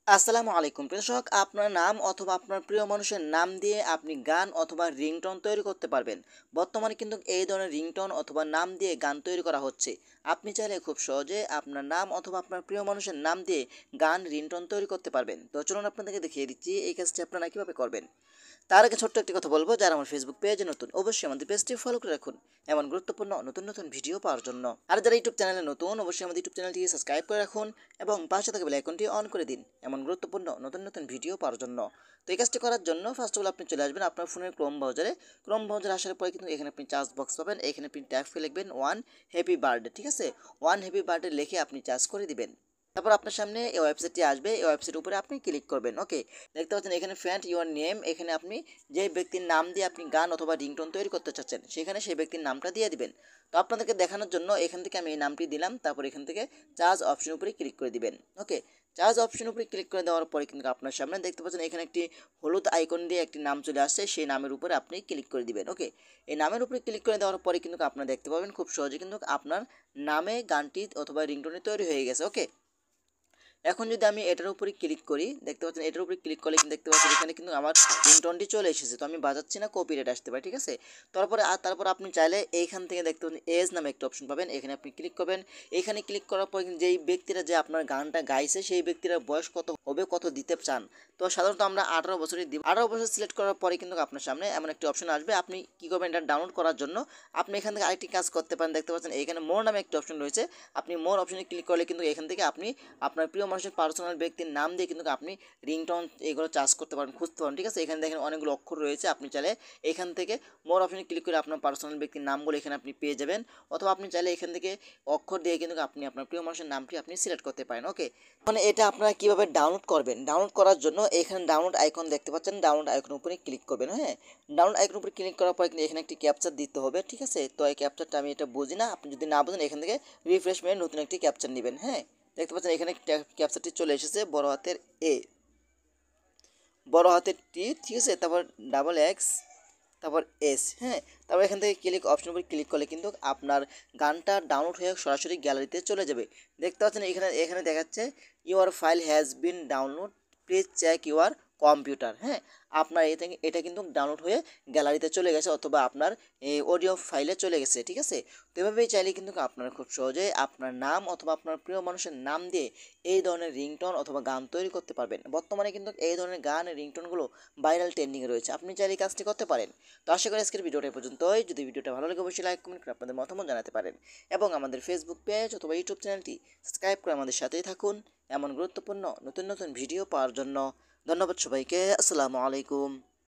আসসালামু আলাইকুম দর্শক, আপনার নাম অথবা আপনার প্রিয় মানুষের নাম দিয়ে আপনি গান অথবা রিংটোন তৈরি করতে পারবেন। বর্তমানে কিন্তু এই ধরনের রিংটোন অথবা নাম দিয়ে গান তৈরি করা হচ্ছে। আপনি চাইলে খুব সহজে আপনার নাম অথবা আপনার প্রিয় মানুষের নাম দিয়ে গান রিংটোন তৈরি করতে পারবেন। তো চলুন আপনাদেরকে দেখিয়ে দিচ্ছি এই কাজটি আপনারা কীভাবে করবেন। তার আগে ছোট্ট একটি কথা বলবো, যারা আমার ফেসবুক পেজে নতুন অবশ্যই আমাদের পেজটি ফলো করে রাখুন এমন গুরুত্বপূর্ণ নতুন নতুন ভিডিও পাওয়ার জন্য। আর যারা ইউটিউব চ্যানেলে নতুন অবশ্যই আমাদের ইউটিউব চ্যানেলটি সাবস্ক্রাইব করে রাখুন এবং পাশে থাকা বেল আইকনটি অন করে দিন এমন গুরুত্বপূর্ণ নতুন নতুন ভিডিও পাওয়ার জন্য। তো এই কাজটি করার জন্য ফার্স্ট অফ অল আপনি চলে আসবেন আপনার ফোনের ক্রোম ব্রাউজারে আসার পরে কিন্তু এখানে আপনি চার্জ বক্স পাবেন। এখানে আপনি ট্যাগ লিখবেন ওয়ান হ্যাপি বার্থডে, ঠিক আছে। ওয়ান হ্যাপি বার্থডে লিখে আপনি চার্জ করে দিবেন। তারপর আপনার সামনে এই ওয়েবসাইটটি আসবে, এই ওয়েবসাইটের উপরে আপনি ক্লিক করবেন। ওকে, দেখতে পাচ্ছেন এখানে ফ্রেন্ড ইউর নেম, এখানে আপনি যে ব্যক্তির নাম দিয়ে আপনি গান অথবা রিংটোন তৈরি করতে চাচ্ছেন সেখানে সেই ব্যক্তির নামটা দিয়ে দিবেন। তো আপনাদেরকে দেখানোর জন্য এখান থেকে আমি এই নামটি দিলাম, তারপর এখান থেকে চার্জ অপশন উপরে ক্লিক করে দিবেন। ওকে, চার্জ অপশন উপরে ক্লিক করে দেওয়ার পরে কিন্তু আপনার সামনে দেখতে পাচ্ছেন এখানে একটি হলুদ আইকন দিয়ে একটি নাম চলে আসছে, সেই নামের উপরে আপনি ক্লিক করে দিবেন। ওকে, এই নামের উপরে ক্লিক করে দেওয়ার পরে কিন্তু আপনারা দেখতে পাবেন খুব সহজে কিন্তু আপনার নামে গানটি অথবা রিংটোনটি তৈরি হয়ে গেছে। ওকে, এখন যদি আমি এটার উপরে ক্লিক করি, দেখতে পাচ্ছেন এটার উপরে ক্লিক করলে কিন্তু দেখতে পাচ্ছেন এখানে কিন্তু আমার রিংটোনটি চলে এসেছে। তো আমি বাজাচ্ছি না, কপিরাইট আসতে পারে, ঠিক আছে। তারপর আপনি চাইলে এইখান থেকে দেখতে পাচ্ছেন এজ নামে একটা অপশন পাবেন, এখানে আপনি ক্লিক করবেন। এখানে ক্লিক করার পর কিন্তু যেই ব্যক্তিরা যে আপনার গানটা গাইছে সেই ব্যক্তিরা বয়স কত হবে, কত দিতে চান। তো সাধারণত আমরা 18 বছরই দিব। 18 বছর সিলেক্ট করার পরে কিন্তু আপনার সামনে এমন একটি অপশন আসবে, আপনি কী করবেন, এটা ডাউনলোড করার জন্য আপনি এখান থেকে আরেকটি কাজ করতে পারেন। দেখতে পাচ্ছেন এখানে মোর নামে একটি অপশন রয়েছে, আপনি মোর অপশনে ক্লিক করলে কিন্তু এখান থেকে আপনি আপনার প্রিয় মানুষের পার্সোনাল ব্যক্তির নাম দিয়ে কিন্তু আপনি রিংটোন এগুলো চার্জ করতে পারেন, খুঁজতে পারেন, ঠিক আছে। এখানে দেখেন অনেকগুলো অক্ষর রয়েছে, আপনি চাইলে এখান থেকে মোর অপশনে ক্লিক করে আপনার পার্সোনাল ব্যক্তির নামগুলো এখানে আপনি পেয়ে যাবেন। অথবা আপনি চাইলে এখান থেকে অক্ষর দিয়ে কিন্তু আপনি আপনার প্রিয় মানুষের নামটি আপনি সিলেক্ট করতে পারেন। ওকে, মানে এটা আপনারা কীভাবে ডাউনলোড করবেন, ডাউনলোড করার জন্য এখানে ডাউনলোড আইকন দেখতে পাচ্ছেন, ডাউনলোড আইকনের উপরে ক্লিক করবেন। হ্যাঁ, ডাউনলোড আইকনের উপরে ক্লিক করার পর কিন্তু এখানে একটি ক্যাপচার দিতে হবে, ঠিক আছে। তো এই ক্যাপচারটা আমি এটা বুঝি না, আপনি যদি না বুঝেন এখান থেকে রিফ্রেশ মেরে নতুন একটি ক্যাপচার নেবেন। হ্যাঁ, দেখতে পাচ্ছেন এখানে ক্যাপচারটি চলে এসেছে, বড় হাতের এ, বড় হাতের টি, ঠিক আছে। তারপর ডাবল এক্স, তারপর এস। হ্যাঁ, তারপর এখান থেকে ক্লিক অপশন উপরে ক্লিক করলে কিন্তু আপনার গানটা ডাউনলোড হয়ে সরাসরি গ্যালারিতে চলে যাবে। দেখতে পাচ্ছেন এখানে এখানে দেখাচ্ছে your file has been download, please check your computer. হ্যাঁ, আপনার এটা কিন্তু ডাউনলোড হয়ে গ্যালারিতে চলে গেছে অথবা আপনার অডিও ফাইলে চলে গেছে, ঠিক আছে। তো এভাবেই চাইলে কিন্তু আপনারা খুব সহজেই আপনার নাম অথবা আপনার প্রিয় মানুষের নাম দিয়ে এই ধরনের রিংটোন অথবা গান তৈরি করতে পারবেন। বর্তমানে কিন্তু এই ধরনের গান রিংটোনগুলো ভাইরাল ট্রেন্ডিংয়ে রয়েছে, আপনি চাইলে এই কাজটি করতে পারেন। তো আশা করি আজকের ভিডিওটা পর্যন্তই। যদি ভিডিওটা ভালো লাগে অবশ্যই লাইক কমেন্ট করে আপনাদের মতামত জানাতে পারেন এবং আমাদের ফেসবুক পেজ অথবা ইউটিউব চ্যানেলটি সাবস্ক্রাইব করে আমাদের সাথেই থাকুন এমন গুরুত্বপূর্ণ নতুন নতুন ভিডিও পাওয়ার জন্য। ধন্যবাদ সবাইকে, আসসালামু আলাইকুম।